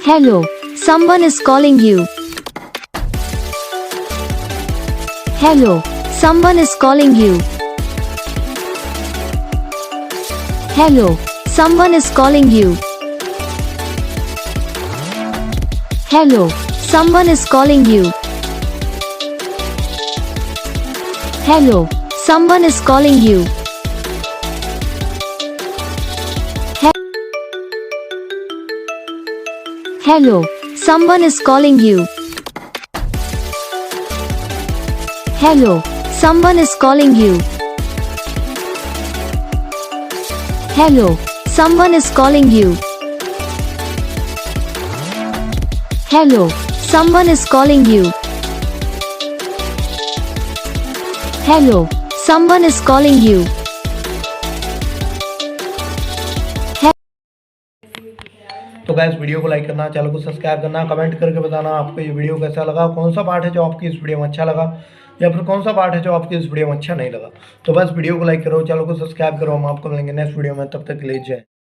Hello, someone is calling you. Hello, someone is calling you. Hello, someone is calling you. Hello, someone is calling you. Hello, someone is calling you. Hello, someone is calling you. Hello, someone is calling you. Hello, someone is calling you. Hello, someone is calling you. Hello, someone is calling you. तो guys video को like करना, channel को subscribe करना, comment करके बताना आपको ये video कैसा लगा, कौन सा पार्ट है जो आपकी इस वीडियो में अच्छा लगा या फिर कौन सा पार्ट है जो आपकी इस वीडियो में अच्छा नहीं लगा। तो बस वीडियो को लाइक करो, चैनल को सब्सक्राइब करो। हम आपको मिलेंगे नेक्स्ट वीडियो में, तब तक के लिए जय।